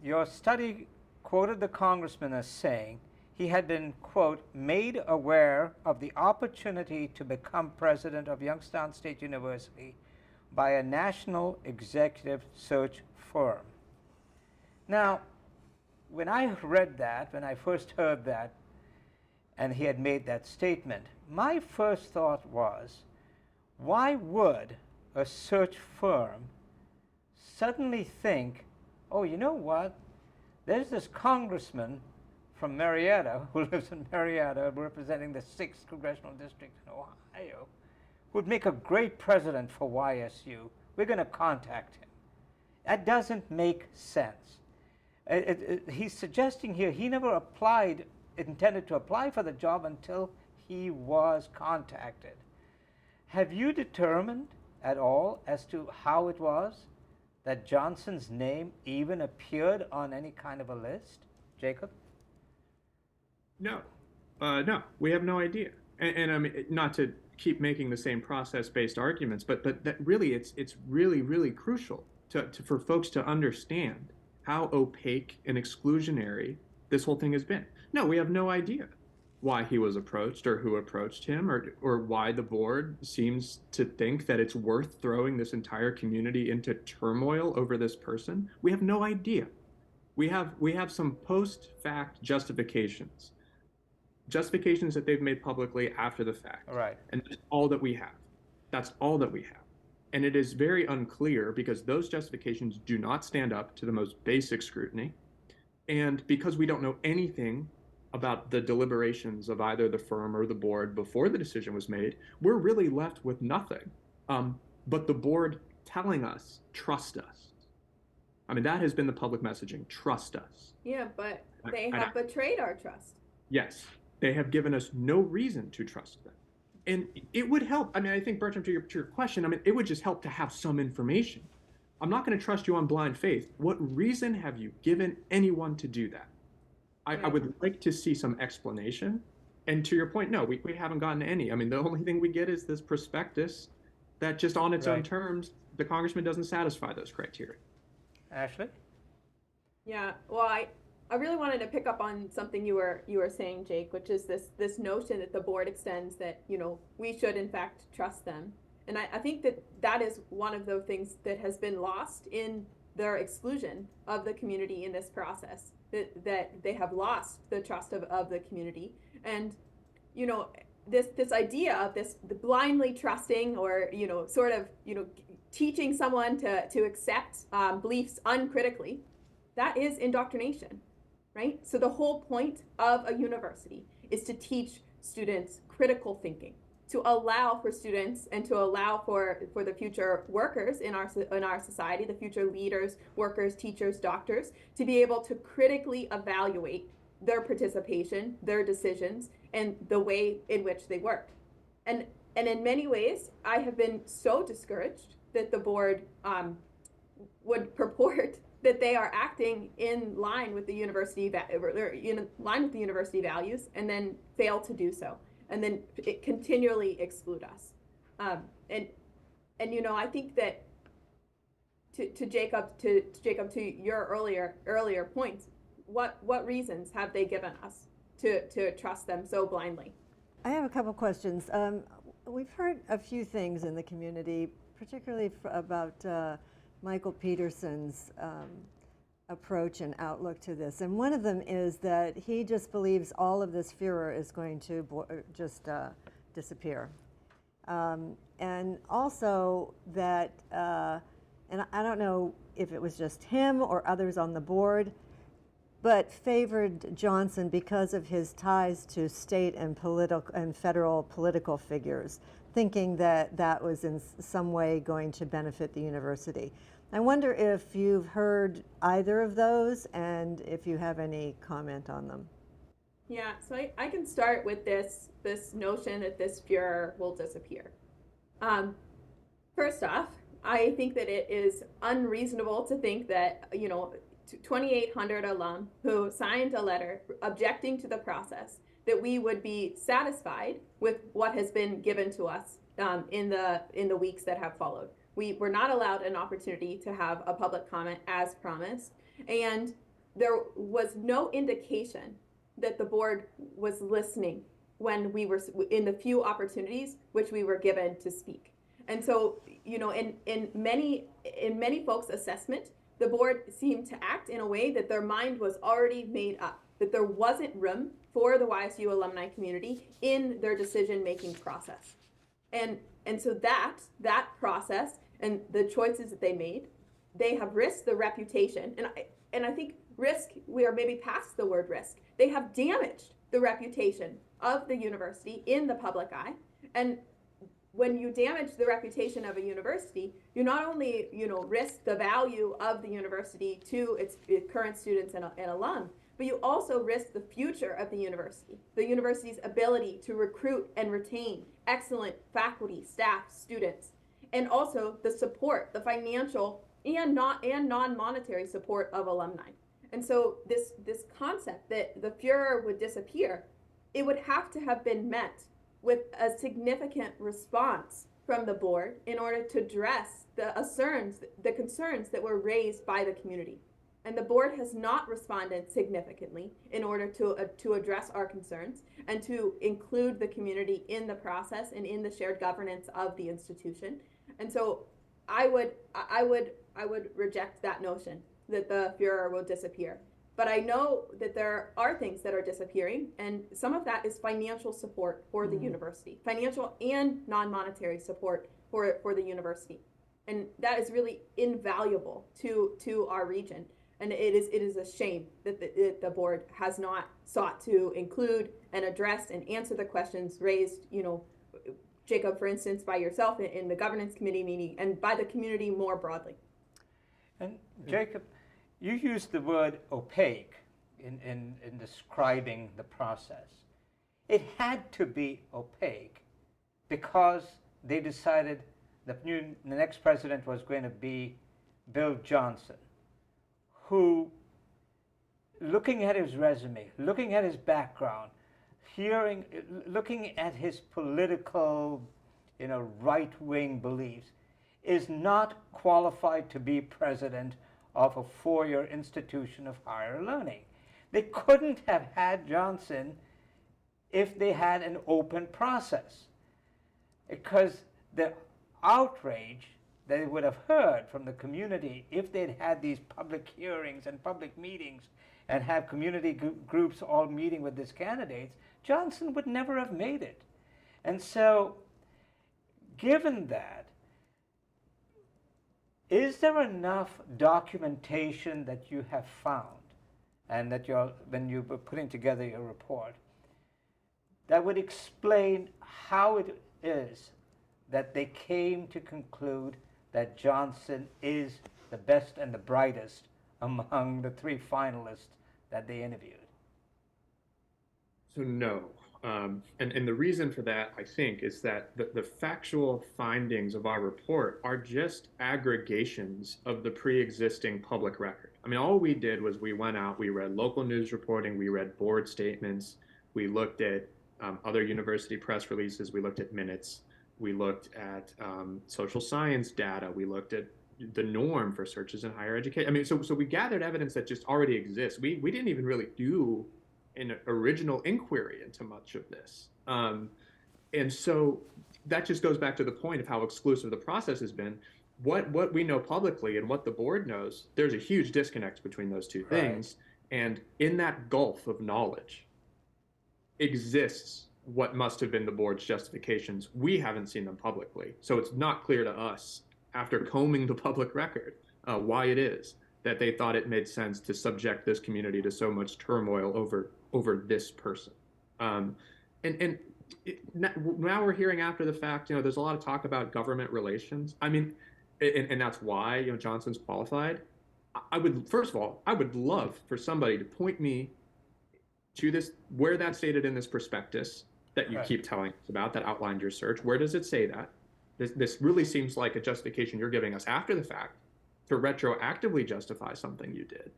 your study quoted the congressman as saying he had been, quote, made aware of the opportunity to become president of Youngstown State University by a national executive search firm. Now, when I read that, when I first heard that, and he had made that statement, my first thought was, why would a search firm suddenly think, oh, you know what? There's this congressman from Marietta, who lives in Marietta, representing the 6th Congressional District in Ohio, would make a great president for YSU. We're going to contact him. That doesn't make sense. He's suggesting here he never intended to apply for the job until he was contacted. Have you determined at all as to how it was that Johnson's name even appeared on any kind of a list? Jacob? No, no, we have no idea. And I mean, not to keep making the same process-based arguments, but that really, it's really, really crucial for folks to understand how opaque and exclusionary this whole thing has been. No, we have no idea why he was approached or who approached him or why the board seems to think that it's worth throwing this entire community into turmoil over this person. We have no idea. We have some post-fact justifications that they've made publicly after the fact. Right. And that's all that we have. That's all that we have. And it is very unclear because those justifications do not stand up to the most basic scrutiny. And because we don't know anything about the deliberations of either the firm or the board before the decision was made, we're really left with nothing but the board telling us, trust us. I mean, that has been the public messaging, trust us. Yeah, but they have betrayed our trust. Yes, they have given us no reason to trust them. And it would help. I mean, I think, Bertram, to your question, I mean, it would just help to have some information. I'm not going to trust you on blind faith. What reason have you given anyone to do that? I would like to see some explanation. And to your point, no, we haven't gotten any. I mean, the only thing we get is this prospectus that just on its own terms, the congressman doesn't satisfy those criteria. Ashley? Yeah, well, I really wanted to pick up on something you were saying, Jake, which is this notion that the board extends that, we should in fact trust them. And I think that is one of the things that has been lost in their exclusion of the community in this process, that they have lost the trust of the community. And, this idea of the blindly trusting or, teaching someone to accept beliefs uncritically, that is indoctrination. Right? So the whole point of a university is to teach students critical thinking, to allow for students and to allow for the future workers in our society, the future leaders, workers, teachers, doctors, to be able to critically evaluate their participation, their decisions, and the way in which they work. And in many ways, I have been so discouraged that the board would purport that they are acting in line with the university values, and then fail to do so, and then it continually exclude us. And I think that to Jacob to your earlier points, what reasons have they given us to trust them so blindly? I have a couple questions. We've heard a few things in the community, particularly about Michael Peterson's approach and outlook to this. And one of them is that he just believes all of this furor is going to just disappear. And also that, and I don't know if it was just him or others on the board, but favored Johnson because of his ties to state and federal political figures, thinking that that was in some way going to benefit the university. I wonder if you've heard either of those and if you have any comment on them. Yeah, so I can start with this notion that this furor will disappear. First off, I think that it is unreasonable to think that, 2,800 alum who signed a letter objecting to the process, that we would be satisfied with what has been given to us in the weeks that have followed. We were not allowed an opportunity to have a public comment as promised, and there was no indication that the board was listening when we were in the few opportunities which we were given to speak. And so, in many folks' assessment, the board seemed to act in a way that their mind was already made up, that there wasn't room for the YSU alumni community in their decision-making process. And so that process and the choices that they made, they have risked the reputation. And I think risk, we are maybe past the word risk, they have damaged the reputation of the university in the public eye. And when you damage the reputation of a university, you not only, risk the value of the university to its current students and alum, but you also risk the future of the university's ability to recruit and retain excellent faculty, staff, students, and also the support, the financial and non-monetary support of alumni. And so this concept that the Fuhrer would disappear, it would have to have been met with a significant response from the board in order to address the concerns that were raised by the community. And the board has not responded significantly in order to address our concerns and to include the community in the process and in the shared governance of the institution. And so I would reject that notion that the Fuhrer will disappear. But I know that there are things that are disappearing, and some of that is financial support for the university, financial and non-monetary support for the university. And that is really invaluable to our region. And it is a shame that the board has not sought to include and address and answer the questions raised, Jacob, for instance, by yourself in the governance committee meeting and by the community more broadly. And Jacob, you used the word opaque in describing the process. It had to be opaque because they decided the next president was going to be Bill Johnson, who, looking at his resume, looking at his background, looking at his political, right-wing beliefs, is not qualified to be president of a four-year institution of higher learning. They couldn't have had Johnson if they had an open process, because the outrage they would have heard from the community if they'd had these public hearings and public meetings and have community groups all meeting with these candidates, Johnson would never have made it. And so, given that, is there enough documentation that you have found and that when you were putting together your report that would explain how it is that they came to conclude that Johnson is the best and the brightest among the three finalists that they interviewed? So no. And the reason for that, I think, is that the factual findings of our report are just aggregations of the pre-existing public record. I mean, all we did was we went out, we read local news reporting, we read board statements, we looked at other university press releases, we looked at minutes, we looked at social science data, we looked at the norm for searches in higher education. I mean, so we gathered evidence that just already exists. We didn't even really do an original inquiry into much of this. And so that just goes back to the point of how exclusive the process has been. What we know publicly and what the board knows, there's a huge disconnect between those two things. And in that gulf of knowledge exists what must have been the board's justifications. We haven't seen them publicly. So it's not clear to us, after combing the public record, why it is that they thought it made sense to subject this community to so much turmoil over this person. Now we're hearing after the fact, there's a lot of talk about government relations. I mean, and that's why, Johnson's qualified. First of all, I would love for somebody to point me to this, where that's stated in this prospectus that you keep telling us about, that outlined your search. Where does it say that? This really seems like a justification you're giving us after the fact to retroactively justify something you did.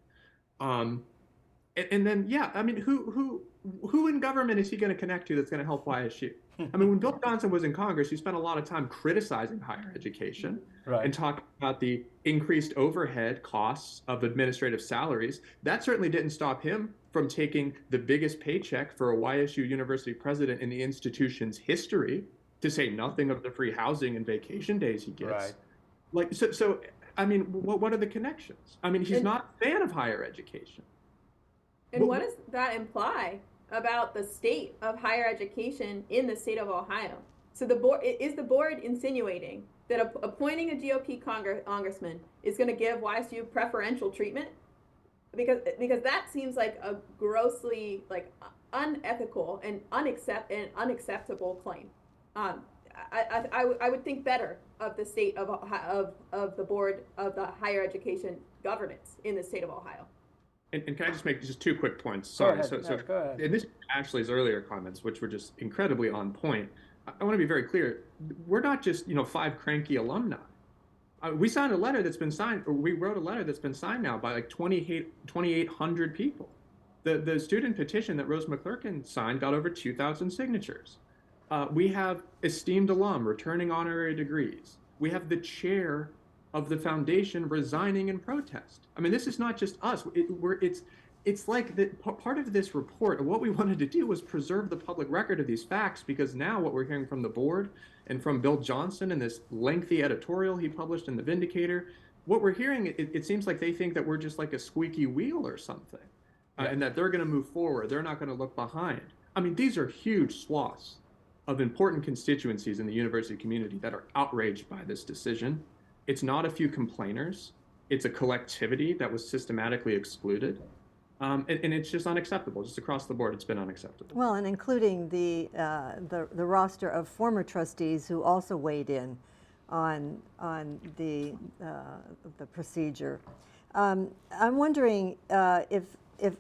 And then, I mean, who in government is he going to connect to that's going to help YSU? I mean, when Bill Johnson was in Congress, he spent a lot of time criticizing higher education and talking about the increased overhead costs of administrative salaries. That certainly didn't stop him from taking the biggest paycheck for a YSU university president in the institution's history, to say nothing of the free housing and vacation days he gets. So I mean, what are the connections? I mean, he's not a fan of higher education. And what does that imply about the state of higher education in the state of Ohio? So the board insinuating that appointing a GOP congressman is going to give YSU preferential treatment? because that seems like a grossly like unethical and unacceptable claim. I would think better of the state of the board of the higher education governance in the state of Ohio. And can I just make just two quick points? Sorry. Go ahead. No, go ahead. In this Ashley's earlier comments, which were just incredibly on point, I want to be very clear. We're not just, five cranky alumni. We signed a letter that's been signed, or we wrote a letter that's been signed now by like 2,800 people. The student petition that Rose McClurkin signed got over 2,000 signatures. We have esteemed alum returning honorary degrees. We have the chair of the foundation resigning in protest. I mean, this is not just us. It's like part of this report, and what we wanted to do was preserve the public record of these facts, because now what we're hearing from the board and from Bill Johnson in this lengthy editorial he published in the Vindicator, what we're hearing, it seems like they think that we're just like a squeaky wheel or something, and that they're going to move forward. They're not going to look behind. I mean, these are huge swaths of important constituencies in the university community that are outraged by this decision. It's not a few complainers. It's a collectivity that was systematically excluded. And it's just unacceptable. Just across the board, it's been unacceptable. Well, and including the roster of former trustees who also weighed in on the procedure. I'm wondering if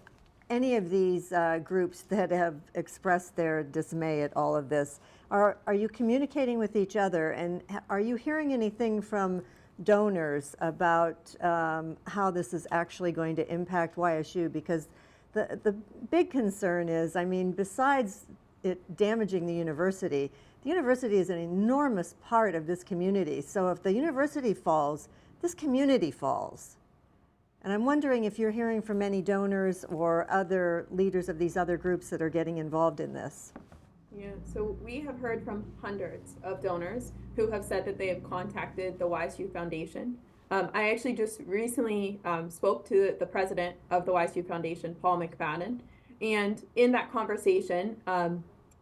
any of these groups that have expressed their dismay at all of this, are you communicating with each other, and are you hearing anything from donors about how this is actually going to impact YSU? Because the big concern is, I mean, besides it damaging the university is an enormous part of this community. So if the university falls, this community falls. And I'm wondering if you're hearing from any donors or other leaders of these other groups that are getting involved in this. Yeah, so we have heard from hundreds of donors who have said that they have contacted the YSU Foundation. I actually just recently spoke to the president of the YSU Foundation, Paul McFadden, and in that conversation,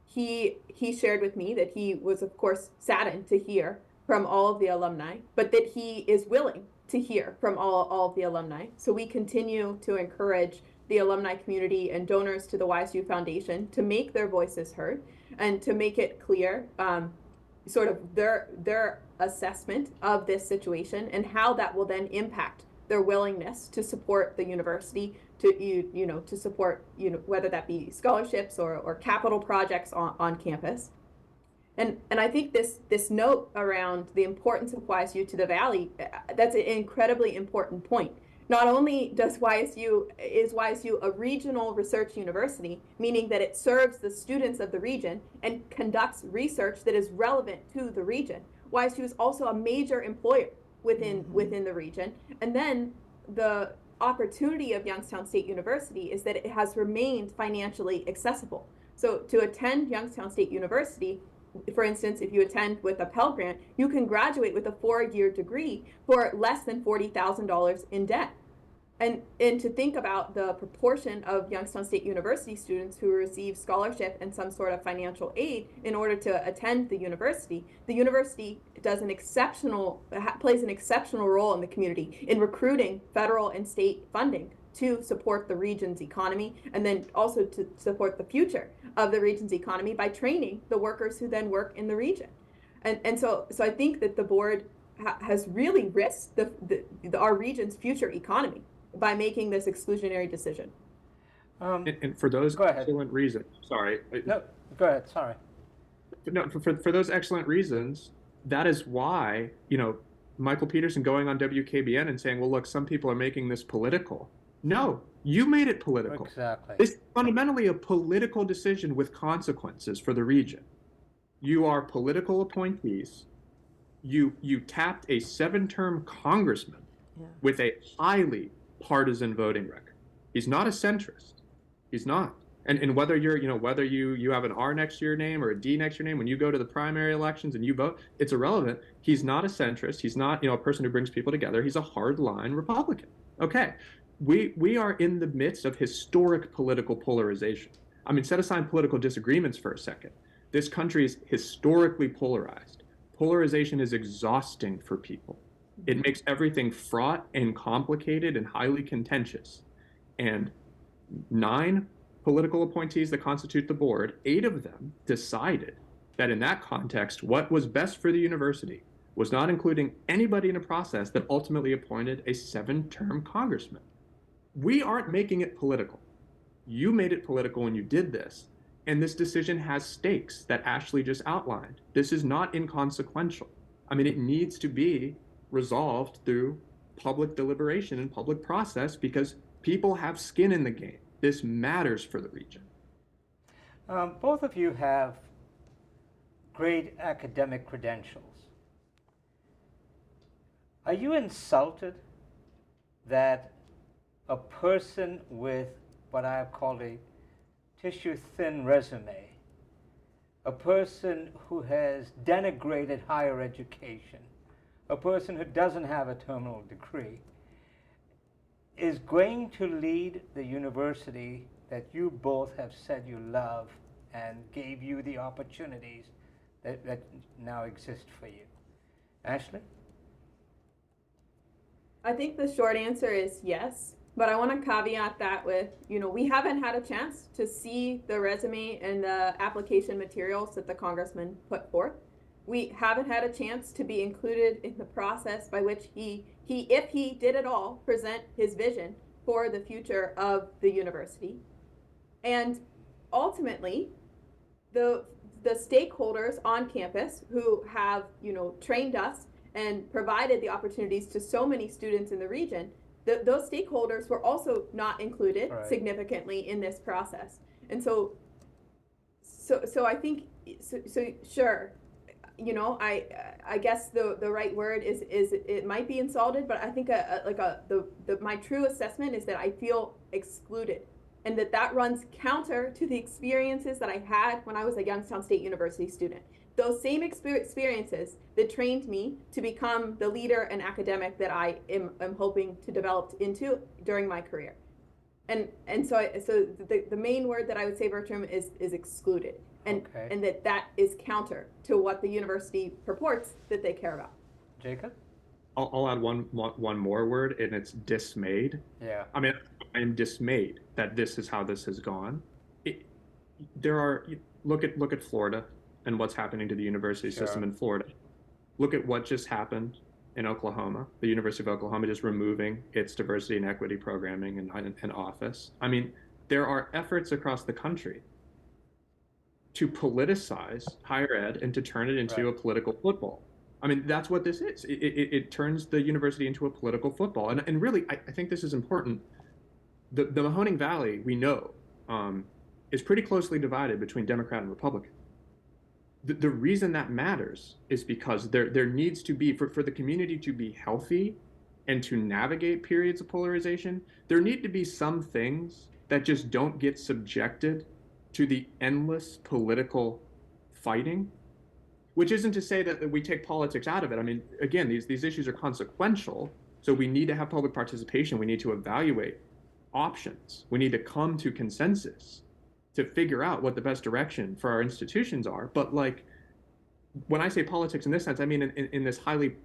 he shared with me that he was, of course, saddened to hear from all of the alumni, but that he is willing to hear from all of the alumni. So we continue to encourage the alumni community and donors to the YSU Foundation to make their voices heard and to make it clear sort of their assessment of this situation and how that will then impact their willingness to support the university, to support whether that be scholarships or capital projects on campus. And I think this note around the importance of YSU to the Valley, that's an incredibly important point. Not only is YSU a regional research university, meaning that it serves the students of the region and conducts research that is relevant to the region. YSU is also a major employer within the region. And then the opportunity of Youngstown State University is that it has remained financially accessible. So to attend Youngstown State University, for instance, if you attend with a Pell Grant, you can graduate with a 4-year degree for less than $40,000 in debt. And to think about the proportion of Youngstown State University students who receive scholarship and some sort of financial aid in order to attend the university plays an exceptional role in the community in recruiting federal and state funding to support the region's economy, and then also to support the future of the region's economy by training the workers who then work in the region. And so I think that the board has really risked our region's future economy by making this exclusionary decision. And for those excellent reasons, sorry. No, go ahead, sorry. No, for those excellent reasons, that is why, Michael Peterson going on WKBN and saying, well, look, some people are making this political. No, you made it political. Exactly. This is fundamentally a political decision with consequences for the region. You are political appointees. You tapped a 7-term congressman with a highly partisan voting record. He's not a centrist. He's not. And whether whether you have an R next to your name or a D next to your name, when you go to the primary elections and you vote, it's irrelevant. He's not a centrist. He's not, a person who brings people together. He's a hardline Republican. Okay. We are in the midst of historic political polarization. I mean, set aside political disagreements for a second. This country is historically polarized. Polarization is exhausting for people. It makes everything fraught and complicated and highly contentious. And 9 political appointees that constitute the board, 8 of them decided that in that context, what was best for the university was not including anybody in a process that ultimately appointed a 7-term congressman. We aren't making it political. You made it political when you did this. And this decision has stakes that Ashley just outlined. This is not inconsequential. I mean, it needs to be resolved through public deliberation and public process because people have skin in the game. This matters for the region. Both of you have great academic credentials. Are you insulted that a person with what I have called a tissue-thin resume, a person who has denigrated higher education, a person who doesn't have a terminal degree, is going to lead the university that you both have said you love and gave you the opportunities that now exist for you? Ashley? I think the short answer is yes, but I want to caveat that with, we haven't had a chance to see the resume and the application materials that the congressman put forth. We haven't had a chance to be included in the process by which he, if he did at all, present his vision for the future of the university. And ultimately, the stakeholders on campus who have, trained us and provided the opportunities to so many students in the region, those stakeholders were also not included significantly in this process. And so I think, sure, I guess the right word is it might be insulted, but I think my true assessment is that I feel excluded, and that runs counter to the experiences that I had when I was a Youngstown State University student. Those same experiences that trained me to become the leader and academic that I am hoping to develop into during my career. And so the main word that I would say, Bertram, is excluded. And that is counter to what the university purports that they care about. Jacob? I'll add one more word, and it's dismayed. Yeah. I mean, I'm dismayed that this is how this has gone. Look at Florida and what's happening to the university system in Florida. Look at what just happened in Oklahoma. The University of Oklahoma just removing its diversity and equity programming and office. I mean, there are efforts across the country to politicize higher ed and to turn it into a political football. I mean, that's what this is. It turns the university into a political football. And really, I think this is important. The Mahoning Valley, we know, is pretty closely divided between Democrat and Republican. The reason that matters is because there needs to be, for the community to be healthy and to navigate periods of polarization, there need to be some things that just don't get subjected to the endless political fighting, which isn't to say that we take politics out of it. I mean, again, these issues are consequential, so we need to have public participation. We need to evaluate options. We need to come to consensus to figure out what the best direction for our institutions are. But like, when I say politics in this sense, I mean in this highly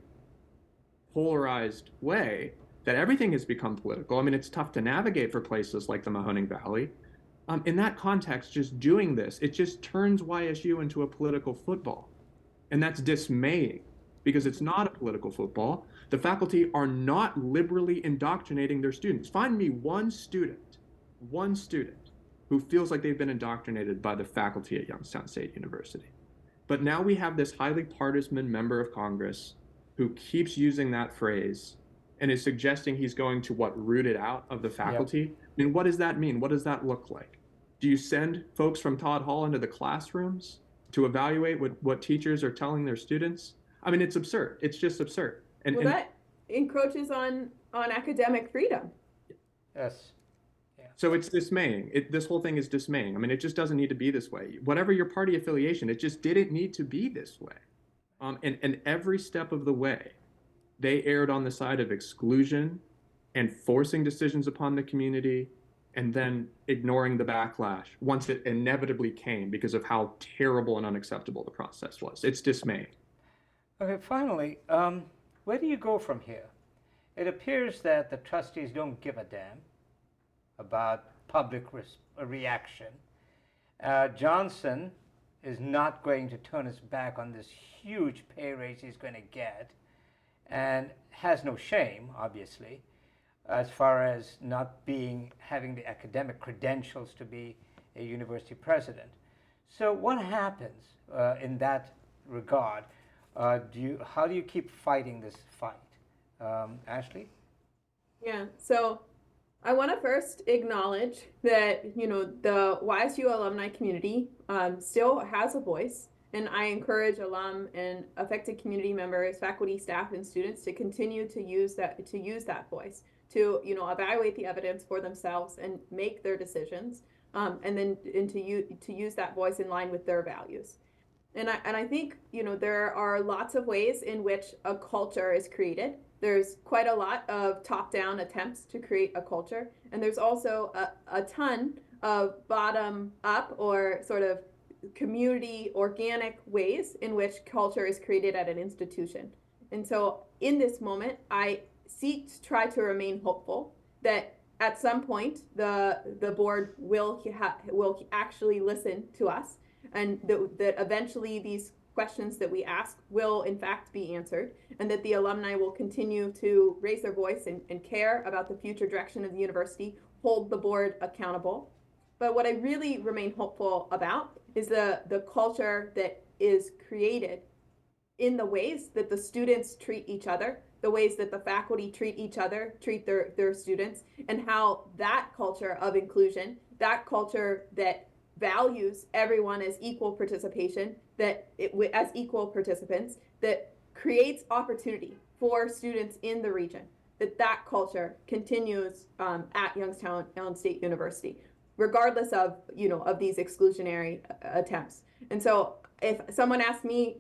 polarized way that everything has become political. I mean, it's tough to navigate for places like the Mahoning Valley. In that context, just doing this, it just turns YSU into a political football. And that's dismaying because it's not a political football. The faculty are not liberally indoctrinating their students. Find me one student who feels like they've been indoctrinated by the faculty at Youngstown State University. But now we have this highly partisan member of Congress who keeps using that phrase and is suggesting he's going to root it out of the faculty. Yep. I mean, what does that mean? What does that look like? Do you send folks from Todd Hall into the classrooms to evaluate what teachers are telling their students? I mean, it's absurd. It's just absurd. And that encroaches on academic freedom. Yes. Yeah. So it's dismaying. This whole thing is dismaying. I mean, it just doesn't need to be this way. Whatever your party affiliation, it just didn't need to be this way. And every step of the way, they erred on the side of exclusion and forcing decisions upon the community and then ignoring the backlash once it inevitably came because of how terrible and unacceptable the process was. It's dismaying. Okay, finally, where do you go from here? It appears that the trustees don't give a damn. about public reaction. Johnson is not going to turn his back on this huge pay raise he's going to get, and has no shame, obviously, as far as not having the academic credentials to be a university president. So what happens in that regard? How do you keep fighting this fight? Ashley? Yeah, so I want to first acknowledge that, the YSU alumni community still has a voice, and I encourage alum and affected community members, faculty, staff, and students to continue to use that voice, to, evaluate the evidence for themselves and make their decisions, and to use that voice in line with their values. And I think, there are lots of ways in which a culture is created. There's quite a lot of top-down attempts to create a culture, and there's also a ton of bottom-up or sort of community organic ways in which culture is created at an institution. And so in this moment, I seek to try to remain hopeful that at some point the board will actually listen to us, and that eventually these questions that we ask will in fact be answered, and that the alumni will continue to raise their voice and care about the future direction of the university, hold the board accountable. But what I really remain hopeful about is the culture that is created in the ways that the students treat each other, the ways that the faculty treat each other, treat their students, and how that culture of inclusion, that culture that values everyone as equal participation, as equal participants, that creates opportunity for students in the region, that culture continues at Youngstown State University, regardless of these exclusionary attempts. And so if someone asks me,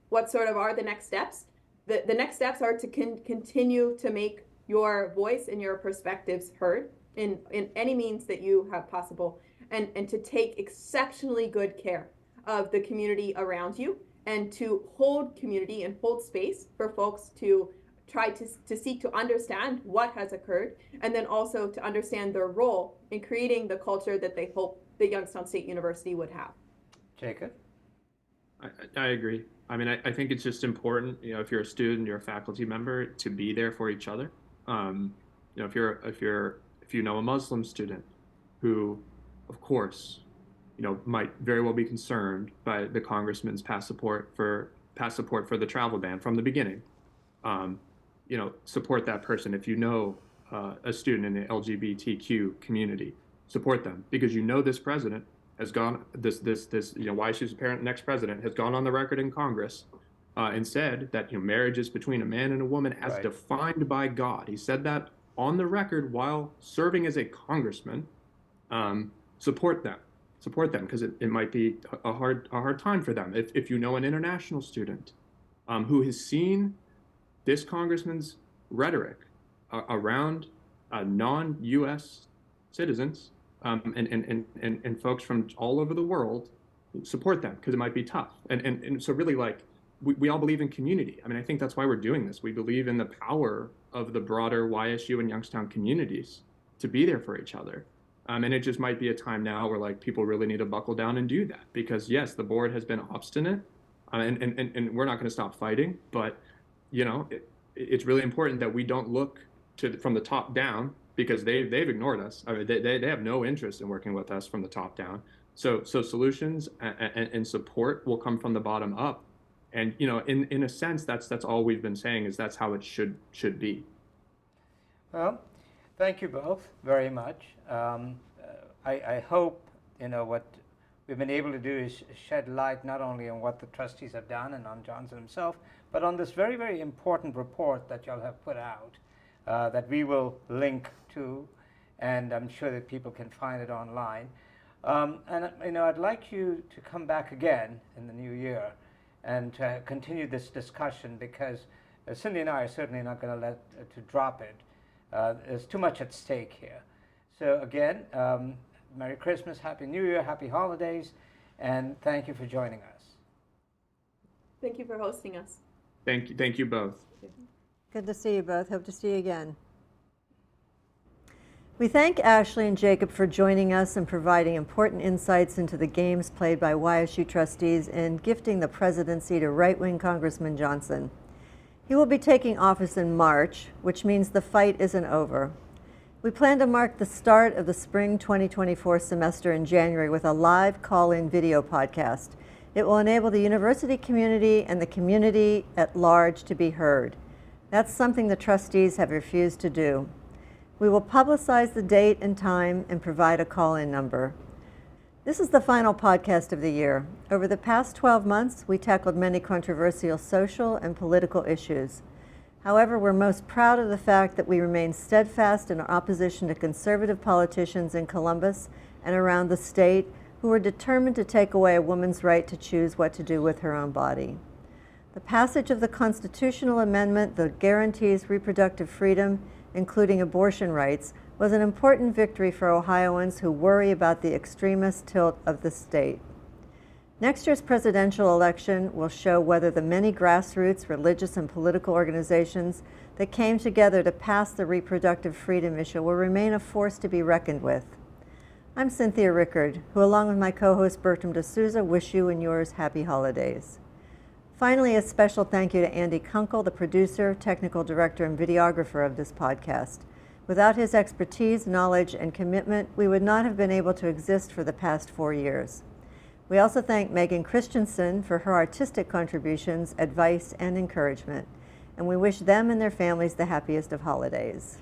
what sort of are the next steps, the next steps are to continue to make your voice and your perspectives heard in any means that you have possible, and to take exceptionally good care of the community around you, and to hold community and hold space for folks to try to seek to understand what has occurred, and then also to understand their role in creating the culture that they hope that Youngstown State University would have. Jacob? I agree. I mean, I think it's just important, if you're a student, you're a faculty member, to be there for each other. If you know a Muslim student who, of course, might very well be concerned by the congressman's past support for the travel ban from the beginning, support that person. If you know a student in the LGBTQ community, support them, because this president has gone, YSU's apparent next president has gone on the record in Congress and said that marriage is between a man and a woman as defined by God. He said that on the record while serving as a congressman. Support them, because it might be a hard time for them. If you know an international student who has seen this congressman's rhetoric around non-U.S. citizens and folks from all over the world, support them, because it might be tough. And so really, we all believe in community. I mean, I think that's why we're doing this. We believe in the power of the broader YSU and Youngstown communities to be there for each other. And it just might be a time now where people really need to buckle down and do that, because yes, the board has been obstinate, and we're not going to stop fighting, but it's really important that we don't look from the top down, because they've ignored us. I mean, they have no interest in working with us from the top down. So solutions and support will come from the bottom up. And in a sense, that's all we've been saying, is that's how it should be. Well, thank you both very much. I hope what we've been able to do is shed light not only on what the trustees have done and on Johnson himself, but on this very, very important report that y'all have put out, that we will link to, and I'm sure that people can find it online. And I'd like you to come back again in the new year and to continue this discussion, because Cindy and I are certainly not going to to drop it. There's too much at stake here. So again, Merry Christmas, Happy New Year, Happy Holidays, and thank you for joining us. Thank you for hosting us. Thank you both. Good to see you both. Hope to see you again. We thank Ashley and Jacob for joining us and providing important insights into the games played by YSU trustees and gifting the presidency to right-wing Congressman Johnson. He will be taking office in March, which means the fight isn't over. We plan to mark the start of the spring 2024 semester in January with a live call-in video podcast. It will enable the university community and the community at large to be heard. That's something the trustees have refused to do. We will publicize the date and time and provide a call-in number. This is the final podcast of the year. Over the past 12 months, we tackled many controversial social and political issues. However, we're most proud of the fact that we remain steadfast in our opposition to conservative politicians in Columbus and around the state who are determined to take away a woman's right to choose what to do with her own body. The passage of the constitutional amendment that guarantees reproductive freedom, including abortion rights, was an important victory for Ohioans who worry about the extremist tilt of the state. Next year's presidential election will show whether the many grassroots, religious, and political organizations that came together to pass the reproductive freedom issue will remain a force to be reckoned with. I'm Cynthia Rickard, who along with my co-host Bertram de Souza wish you and yours happy holidays. Finally, a special thank you to Andy Kunkel, the producer, technical director, and videographer of this podcast. Without his expertise, knowledge, and commitment, we would not have been able to exist for the past 4 years. We also thank Megan Christensen for her artistic contributions, advice, and encouragement, and we wish them and their families the happiest of holidays.